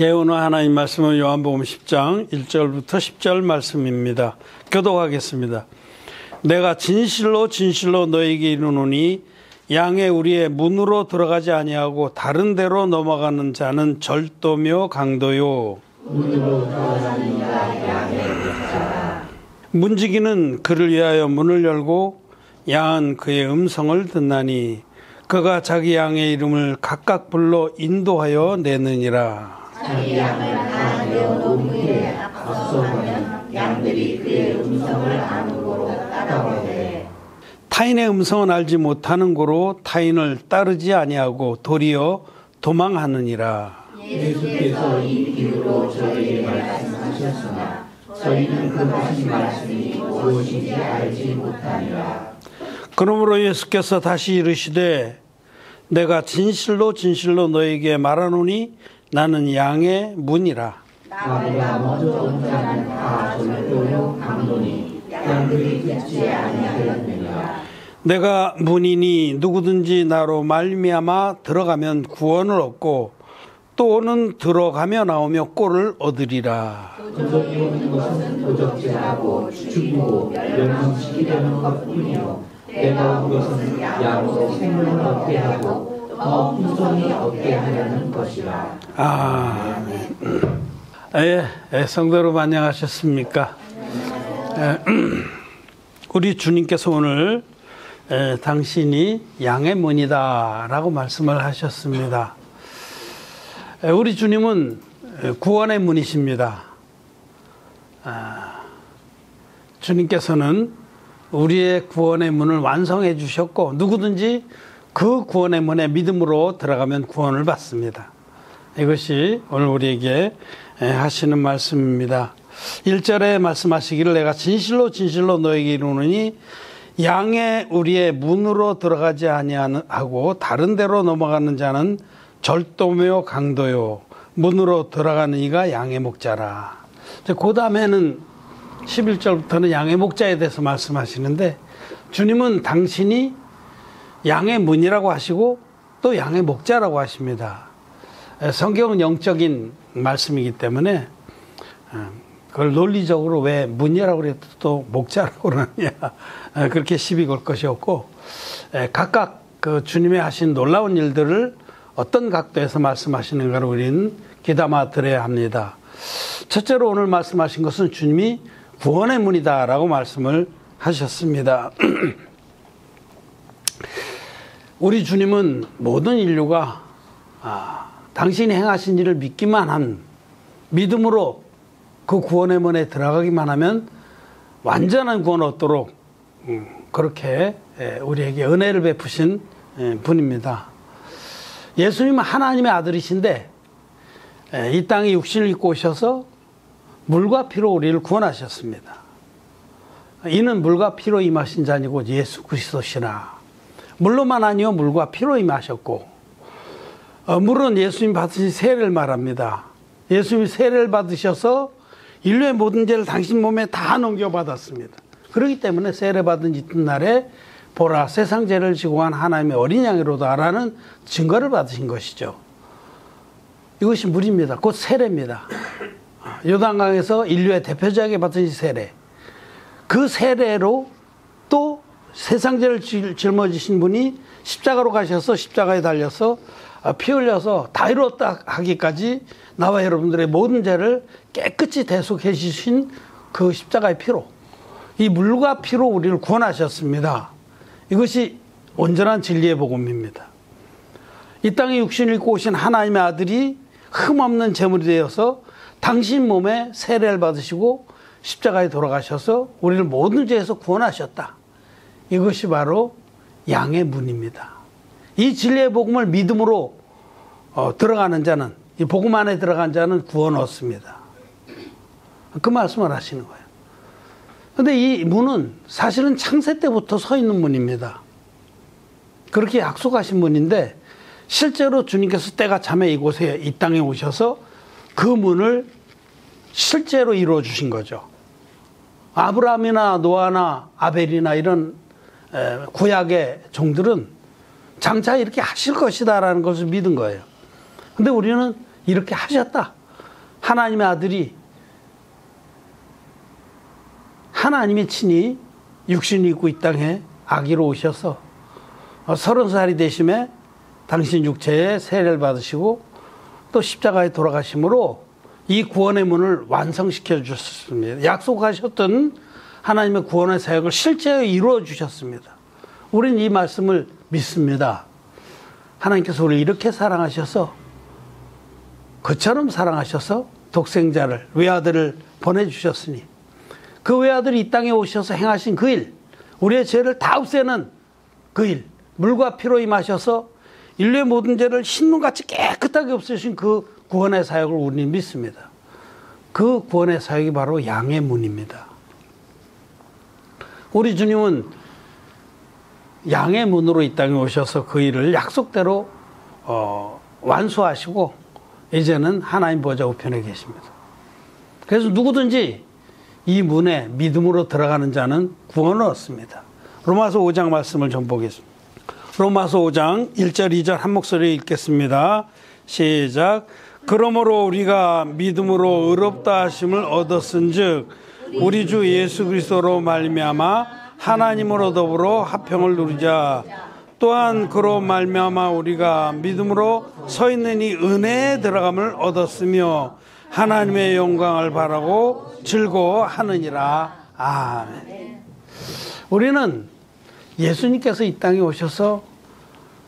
예, 오늘 하나님 말씀은 요한복음 10장 1절부터 10절 말씀입니다. 교독하겠습니다. 내가 진실로 진실로 너에게 이르노니 양의 우리의 문으로 들어가지 아니하고 다른 데로 넘어가는 자는 절도며 강도요. 문으로 들어가는 자 양의 목자라. 문지기는 그를 위하여 문을 열고 양은 그의 음성을 듣나니 그가 자기 양의 이름을 각각 불러 인도하여 내느니라. 자기 양을 다 내어놓은 후에 앞서 가면 양들이 그의 음성을 아는 고로 따라오되 타인의 음성은 알지 못하는 고로 타인을 따르지 아니하고 도리어 도망하느니라. 예수께서 이 비유로 저희에게 말씀하셨으나 저희는 그 하신 말씀이 무엇인지 알지 못하니라. 그러므로 예수께서 다시 이르시되 내가 진실로 진실로 너에게 말하노니 나는 양의 문이라. 나보다 먼저 온 자는 다 절도요 강도니 양들이 듣지 아니하였느니라. 내가 문이니 누구든지 나로 말미암아 들어가면 구원을 얻고 또는 들어가며 나오며 꼴을 얻으리라. 도적이 오는 것은 도적질하고 죽이고 멸망시키려는 것뿐이요 내가 온 것은 양으로 생명을 얻게 하고 더 풍성히 얻게 하려는 것이라. 성도 여러분 안녕하셨습니까? 우리 주님께서 오늘 당신이 양의 문이다 라고 말씀을 하셨습니다. 우리 주님은 구원의 문이십니다. 주님께서는 우리의 구원의 문을 완성해 주셨고 누구든지 그 구원의 문에 믿음으로 들어가면 구원을 받습니다. 이것이 오늘 우리에게 하시는 말씀입니다. 1절에 말씀하시기를 내가 진실로 진실로 너에게 이르노니 양의 우리의 문으로 들어가지 아니하고 다른 데로 넘어가는 자는 절도며 강도요 문으로 들어가는 이가 양의 목자라. 그 다음에는 11절부터는 양의 목자에 대해서 말씀하시는데 주님은 당신이 양의 문이라고 하시고 또 양의 목자라고 하십니다. 성경은 영적인 말씀이기 때문에 그걸 논리적으로 왜 문이라고 그래도 또 목자라고 그러느냐 그렇게 시비 걸 것이 없고 각각 그 주님의 하신 놀라운 일들을 어떤 각도에서 말씀하시는가를 우리는 귀담아 들어야 합니다. 첫째로 오늘 말씀하신 것은 주님이 구원의 문이다라고 말씀을 하셨습니다. 우리 주님은 모든 인류가 당신이 행하신 일을 믿기만 한 믿음으로 그 구원의 문에 들어가기만 하면 완전한 구원을 얻도록 그렇게 우리에게 은혜를 베푸신 분입니다. 예수님은 하나님의 아들이신데 이 땅에 육신을 입고 오셔서 물과 피로 우리를 구원하셨습니다. 이는 물과 피로 임하신 자 아니고 예수 그리스도시라. 물로만 아니요 물과 피로 임하셨고 물은 예수님 받으신 세례를 말합니다. 예수님이 세례를 받으셔서 인류의 모든 죄를 당신 몸에 다 넘겨받았습니다. 그렇기 때문에 세례 받은 이튿날에 보라 세상 죄를 지고 간 하나님의 어린 양이로다라는 증거를 받으신 것이죠. 이것이 물입니다. 곧 세례입니다. 요단강에서 인류의 대표적인 받으신 세례. 그 세례로 또 세상 죄를 짊어지신 분이 십자가로 가셔서 십자가에 달려서 피 흘려서 다 이루었다 하기까지 나와 여러분들의 모든 죄를 깨끗이 대속해 주신 그 십자가의 피로 이 물과 피로 우리를 구원하셨습니다. 이것이 온전한 진리의 복음입니다. 이 땅에 육신을 입고 오신 하나님의 아들이 흠없는 제물이 되어서 당신 몸에 세례를 받으시고 십자가에 돌아가셔서 우리를 모든 죄에서 구원하셨다. 이것이 바로 양의 문입니다. 이 진리의 복음을 믿음으로 들어가는 자는 이 복음 안에 들어간 자는 구원 얻습니다. 그 말씀을 하시는 거예요. 그런데 이 문은 사실은 창세 때부터 서 있는 문입니다. 그렇게 약속하신 문인데 실제로 주님께서 때가 차면 이곳에 이 땅에 오셔서 그 문을 실제로 이루어 주신 거죠. 아브라함이나 노아나 아벨이나 이런 구약의 종들은 장차 이렇게 하실 것이다라는 것을 믿은 거예요. 근데 우리는 이렇게 하셨다. 하나님의 아들이 하나님이 친히 육신을 입고 이 땅에 아기로 오셔서 30살이 되심에 당신 육체에 세례를 받으시고 또 십자가에 돌아가심으로 이 구원의 문을 완성시켜 주셨습니다. 약속하셨던 하나님의 구원의 사역을 실제로 이루어 주셨습니다. 우리는 이 말씀을 믿습니다. 하나님께서 우리를 이렇게 사랑하셔서 그처럼 사랑하셔서 독생자를 외아들을 보내주셨으니 그 외아들이 이 땅에 오셔서 행하신 그 일, 우리의 죄를 다 없애는 그 일, 물과 피로 임하셔서 인류의 모든 죄를 흰눈같이 깨끗하게 없애신 그 구원의 사역을 우리는 믿습니다. 그 구원의 사역이 바로 양의 문입니다. 우리 주님은 양의 문으로 이 땅에 오셔서 그 일을 약속대로 완수하시고 이제는 하나님 보좌 우편에 계십니다. 그래서 누구든지 이 문에 믿음으로 들어가는 자는 구원을 얻습니다. 로마서 5장 말씀을 좀 보겠습니다. 로마서 5장 1절 2절 한 목소리 읽겠습니다. 시작. 그러므로 우리가 믿음으로 의롭다 하심을 얻었은즉 우리 주 예수 그리스도로 말미암아 하나님으로 더불어 화평을 누리자. 또한 그로 말미암아 우리가 믿음으로 서 있는 이 은혜에 들어감을 얻었으며 하나님의 영광을 바라고 즐거워하느니라. 아멘. 우리는 예수님께서 이 땅에 오셔서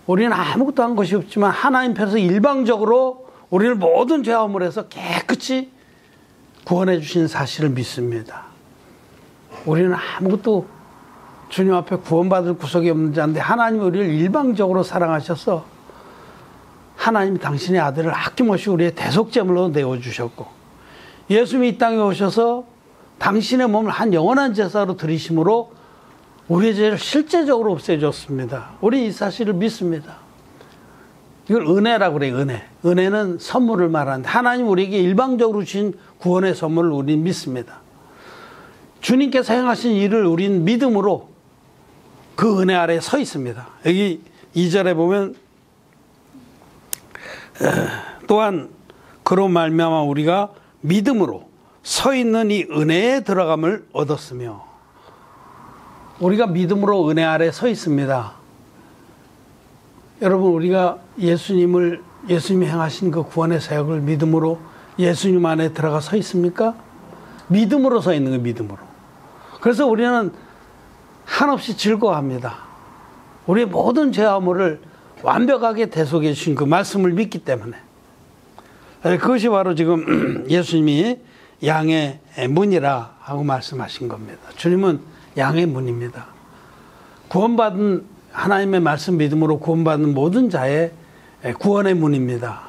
우리는 아무것도 한 것이 없지만 하나님 편에서 일방적으로 우리를 모든 죄화물에서 깨끗이 구원해 주신 사실을 믿습니다. 우리는 아무것도 주님 앞에 구원받을 구석이 없는 자인데 하나님이 우리를 일방적으로 사랑하셔서 하나님이 당신의 아들을 아낌없이 우리의 대속제물로 내어주셨고 예수님이 이 땅에 오셔서 당신의 몸을 한 영원한 제사로 드리심으로 우리의 죄를 실제적으로 없애줬습니다. 우리 이 사실을 믿습니다. 이걸 은혜라고 그래요. 은혜. 은혜는 선물을 말하는데 하나님 우리에게 일방적으로 주신 구원의 선물을 우리는 믿습니다. 주님께서 행하신 일을 우리는 믿음으로 그 은혜 아래에 서 있습니다. 여기 2절에 보면 또한 그로 말미암아 우리가 믿음으로 서 있는 이 은혜에 들어감을 얻었으며 우리가 믿음으로 은혜 아래 서 있습니다. 여러분 우리가 예수님이 행하신 그 구원의 사역을 믿음으로 예수님 안에 들어가 서 있습니까? 믿음으로 서 있는 거예요. 믿음으로. 그래서 우리는 한없이 즐거워합니다. 우리의 모든 죄화물을 완벽하게 대속해 주신 그 말씀을 믿기 때문에 그것이 바로 지금 예수님이 양의 문이라 하고 말씀하신 겁니다. 주님은 양의 문입니다. 구원받은 하나님의 말씀 믿음으로 구원받는 모든 자의 구원의 문입니다.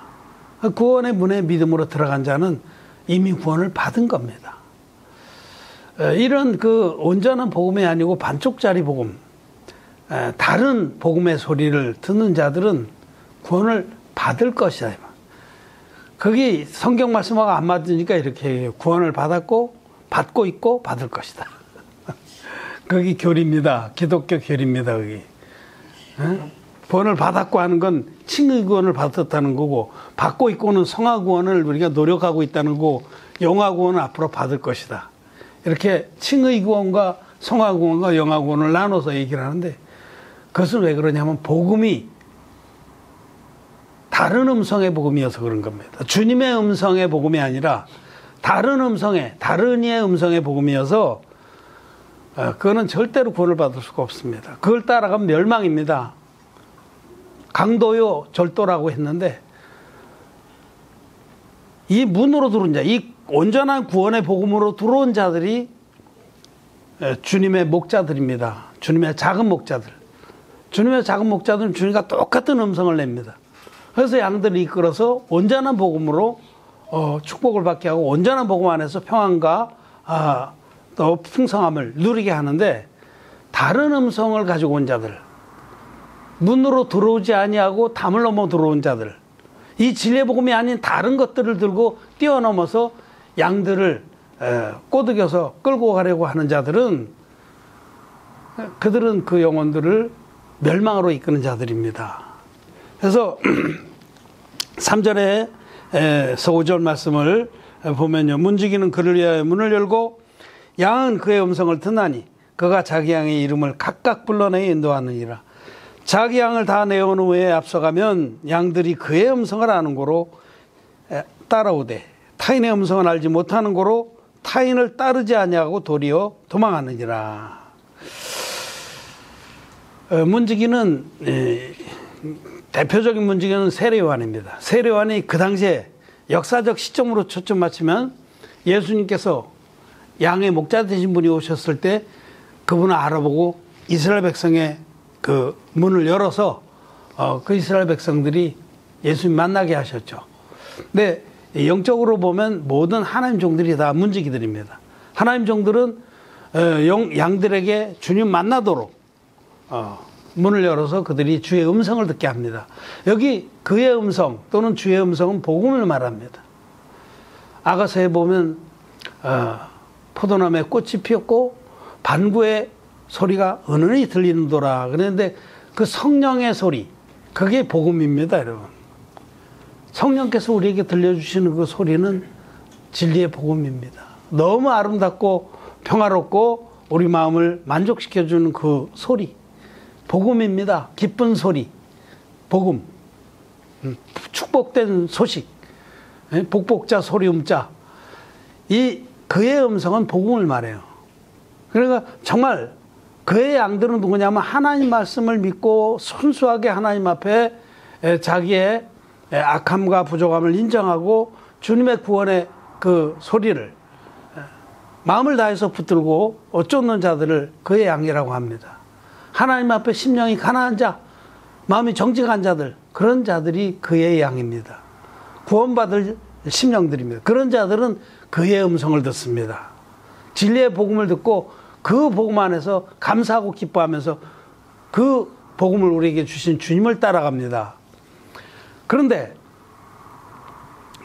구원의 문에 믿음으로 들어간 자는 이미 구원을 받은 겁니다. 이런 그 온전한 복음이 아니고 반쪽짜리 복음, 다른 복음의 소리를 듣는 자들은 구원을 받을 것이다. 거기 성경 말씀하고 안 맞으니까 이렇게 해요. 구원을 받았고 받고 있고 받을 것이다. 거기 교리입니다. 기독교 교리입니다. 거기. 구원을 받았고 하는 건 칭의 구원을 받았다는 거고 받고 있고는 성화 구원을 우리가 노력하고 있다는 거고 영화 구원은 앞으로 받을 것이다. 이렇게 칭의 구원과 성화 구원과 영화 구원을 나눠서 얘기를 하는데 그것은 왜 그러냐면 복음이 다른 음성의 복음이어서 그런 겁니다. 주님의 음성의 복음이 아니라 다른 음성의, 다른 이의 음성의 복음이어서 그거는 절대로 구원을 받을 수가 없습니다. 그걸 따라가면 멸망입니다. 강도요 절도라고 했는데 이 문으로 들어온 자, 이 온전한 구원의 복음으로 들어온 자들이 주님의 목자들입니다. 주님의 작은 목자들. 주님의 작은 목자들은 주님과 똑같은 음성을 냅니다. 그래서 양들을 이끌어서 온전한 복음으로 축복을 받게 하고 온전한 복음 안에서 평안과 또 풍성함을 누리게 하는데 다른 음성을 가지고 온 자들, 문으로 들어오지 아니하고 담을 넘어 들어온 자들, 이 진리의 복음이 아닌 다른 것들을 들고 뛰어넘어서 양들을 꼬드겨서 끌고 가려고 하는 자들은 그들은 그 영혼들을 멸망으로 이끄는 자들입니다. 그래서 3절에서 5절 말씀을 보면요. 문지기는 그를 위하여 문을 열고 양은 그의 음성을 듣나니 그가 자기 양의 이름을 각각 불러내 인도하느니라. 자기 양을 다 내어온 후에 앞서가면 양들이 그의 음성을 아는 고로 따라오되 타인의 음성을 알지 못하는 고로 타인을 따르지 아니하고 도리어 도망하느니라. 문지기는 대표적인 문지기는 세례요한입니다. 세례요한이 그 당시에 역사적 시점으로 초점 맞추면 예수님께서 양의 목자 되신 분이 오셨을 때 그분을 알아보고 이스라엘 백성의 그 문을 열어서 그 이스라엘 백성들이 예수님 만나게 하셨죠. 근데 영적으로 보면 모든 하나님 종들이 다 문지기들입니다. 하나님 종들은 양들에게 주님 만나도록 문을 열어서 그들이 주의 음성을 듣게 합니다. 여기 그의 음성 또는 주의 음성은 복음을 말합니다. 아가서에 보면 포도나무에 꽃이 피었고 반구의 소리가 은은히 들리는도라. 그런데 그 성령의 소리, 그게 복음입니다, 여러분. 성령께서 우리에게 들려주시는 그 소리는 진리의 복음입니다. 너무 아름답고 평화롭고 우리 마음을 만족시켜주는 그 소리, 복음입니다. 기쁜 소리, 복음, 축복된 소식, 복복자 소리음자. 이 그의 음성은 복음을 말해요. 그러니까 정말 그의 양들은 누구냐면 하나님 말씀을 믿고 순수하게 하나님 앞에 자기의 악함과 부족함을 인정하고 주님의 구원의 그 소리를 마음을 다해서 붙들고 쫓는 자들을 그의 양이라고 합니다. 하나님 앞에 심령이 가난한 자, 마음이 정직한 자들, 그런 자들이 그의 양입니다. 구원받을 심령들입니다. 그런 자들은 그의 음성을 듣습니다. 진리의 복음을 듣고 그 복음 안에서 감사하고 기뻐하면서 그 복음을 우리에게 주신 주님을 따라갑니다. 그런데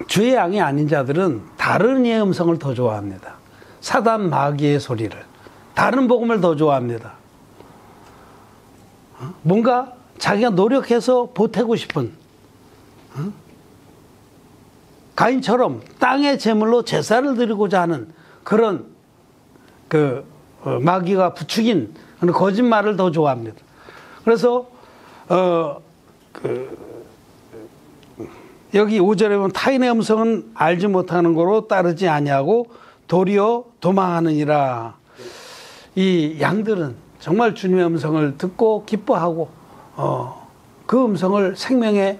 주의 양이 아닌 자들은 다른 이의 음성을 더 좋아합니다. 사단 마귀의 소리를, 다른 복음을 더 좋아합니다. 뭔가 자기가 노력해서 보태고 싶은, 가인처럼 땅의 제물로 제사를 드리고자 하는 그런 마귀가 부추긴 거짓말을 더 좋아합니다. 그래서 여기 5절에 보면 타인의 음성은 알지 못하는 거로 따르지 아니하고 도리어 도망하느니라. 이 양들은 정말 주님의 음성을 듣고 기뻐하고 그 음성을 생명의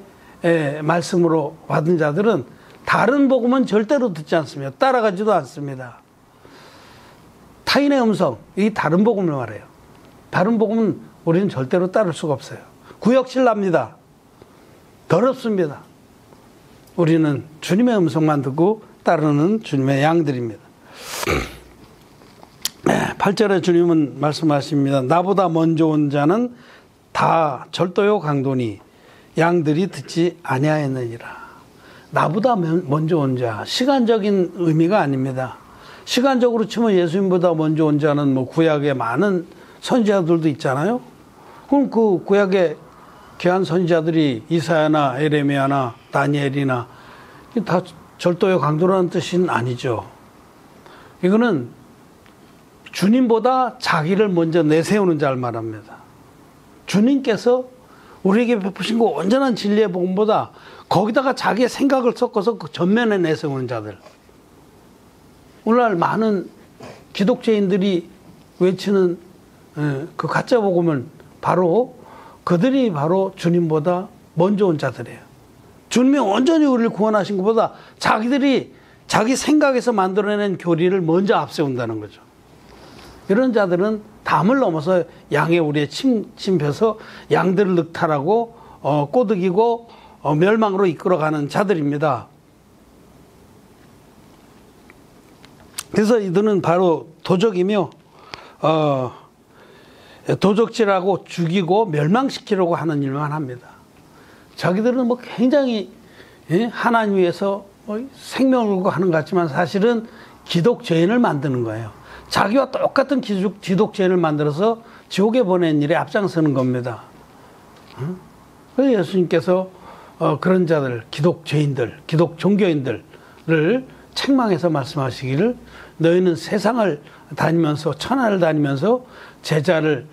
말씀으로 받은 자들은 다른 복음은 절대로 듣지 않습니다. 따라가지도 않습니다. 타인의 음성, 이 다른 복음을 말해요. 다른 복음은 우리는 절대로 따를 수가 없어요. 구역질납니다. 더럽습니다. 우리는 주님의 음성만 듣고 따르는 주님의 양들입니다. 8절에 주님은 말씀하십니다. 나보다 먼저 온 자는 다 절도요 강도니 양들이 듣지 아니하였느니라. 나보다 먼저 온 자, 시간적인 의미가 아닙니다. 시간적으로 치면 예수님보다 먼저 온 자는 뭐 구약에 많은 선지자들도 있잖아요. 그럼 그 구약의 귀한 선지자들이 이사야나 에레미야나 다니엘이나 다 절도요 강도라는 뜻은 아니죠. 이거는 주님보다 자기를 먼저 내세우는 자를 말합니다. 주님께서 우리에게 베푸신 그 온전한 진리의 복음보다 거기다가 자기의 생각을 섞어서 그 전면에 내세우는 자들. 오늘날 많은 기독교인들이 외치는 그 가짜 복음은 그들이 바로 주님보다 먼저 온 자들이에요. 주님이 온전히 우리를 구원하신 것보다 자기들이 자기 생각에서 만들어낸 교리를 먼저 앞세운다는 거죠. 이런 자들은 담을 넘어서 양의 우리에 침입해서 양들을 늑탈하고 꼬드기고 멸망으로 이끌어가는 자들입니다. 그래서 이들은 바로 도적이며 도적질하고 죽이고 멸망시키려고 하는 일만 합니다. 자기들은 뭐 굉장히 하나님 위해서 생명을 걸고 하는 것 같지만 사실은 기독죄인을 만드는 거예요. 자기와 똑같은 기독죄인을 만들어서 지옥에 보낸 일에 앞장서는 겁니다. 그래서 예수님께서 그런 자들, 기독죄인들, 기독 종교인들을 책망해서 말씀하시기를 너희는 세상을 다니면서 천하를 다니면서 제자를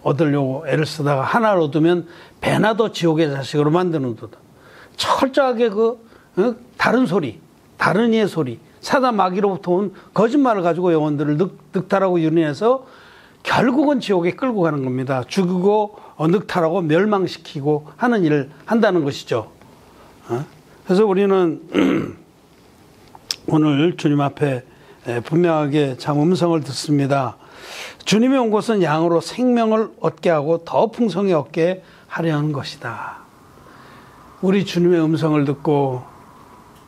얻으려고 애를 쓰다가 하나를 얻으면 배나 더 지옥의 자식으로 만드는도다. 철저하게 다른 소리, 다른 이의 소리, 사단 마귀로부터 온 거짓말을 가지고 영혼들을 늑탈하고 유린해서 결국은 지옥에 끌고 가는 겁니다. 죽이고 늑탈하고 멸망시키고 하는 일을 한다는 것이죠. 그래서 우리는 오늘 주님 앞에 분명하게 참 음성을 듣습니다. 주님이 온 것은 양으로 생명을 얻게 하고 더 풍성히 얻게 하려는 것이다. 우리 주님의 음성을 듣고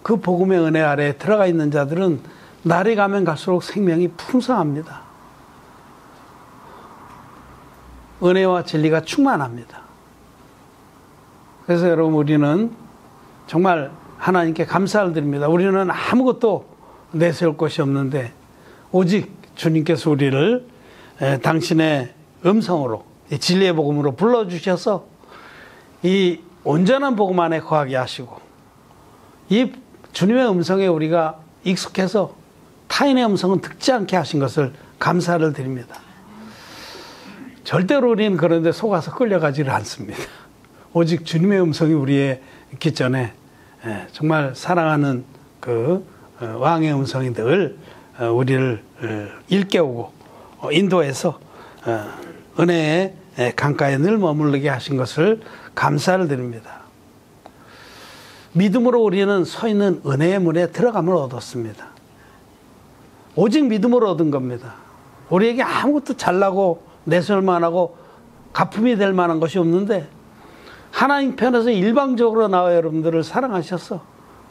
그 복음의 은혜 아래에 들어가 있는 자들은 날이 가면 갈수록 생명이 풍성합니다. 은혜와 진리가 충만합니다. 그래서 여러분, 우리는 정말 하나님께 감사를 드립니다. 우리는 아무것도 내세울 것이 없는데 오직 주님께서 우리를 당신의 음성으로, 진리의 복음으로 불러주셔서 이 온전한 복음 안에 거하게 하시고, 이 주님의 음성에 우리가 익숙해서 타인의 음성은 듣지 않게 하신 것을 감사를 드립니다. 절대로 우리는 그런데 속아서 끌려가지를 않습니다. 오직 주님의 음성이 우리의 귓전에 정말 사랑하는 그 왕의 음성이 늘 우리를 일깨우고 인도해서 은혜의 강가에 늘 머무르게 하신 것을 감사를 드립니다. 믿음으로 우리는 서 있는 은혜의 문에 들어감을 얻었습니다. 오직 믿음으로 얻은 겁니다. 우리에게 아무것도 잘나고 내세울 만하고 가품이 될 만한 것이 없는데 하나님 편에서 일방적으로 나와 여러분들을 사랑하셔서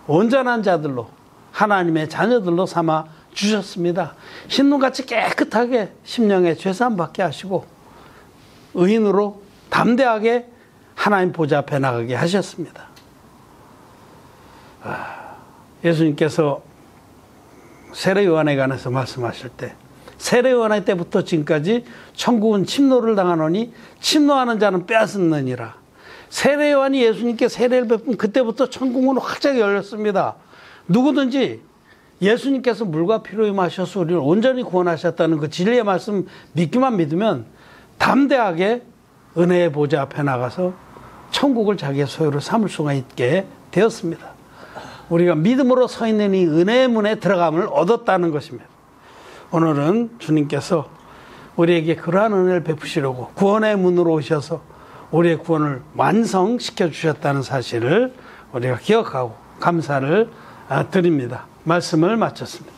온전한 자들로, 하나님의 자녀들로 삼아 주셨습니다. 흰눈같이 깨끗하게 심령의 죄사함 받게 하시고 의인으로 담대하게 하나님 보좌 앞에 나가게 하셨습니다. 예수님께서 세례 요한에 관해서 말씀하실 때, 세례 요한의 때부터 지금까지 천국은 침노를 당하노니 침노하는 자는 빼앗느니라. 세례 요한이 예수님께 세례를 베푼 그때부터 천국은 활짝 열렸습니다. 누구든지 예수님께서 물과 피로 임하셔서 우리를 온전히 구원하셨다는 그 진리의 말씀 믿기만 믿으면 담대하게 은혜의 보좌 앞에 나가서 천국을 자기의 소유로 삼을 수가 있게 되었습니다. 우리가 믿음으로 서 있는 이 은혜의 문에 들어감을 얻었다는 것입니다. 오늘은 주님께서 우리에게 그러한 은혜를 베푸시려고 구원의 문으로 오셔서 우리의 구원을 완성시켜 주셨다는 사실을 우리가 기억하고 감사를 드립니다. 말씀을 마쳤습니다.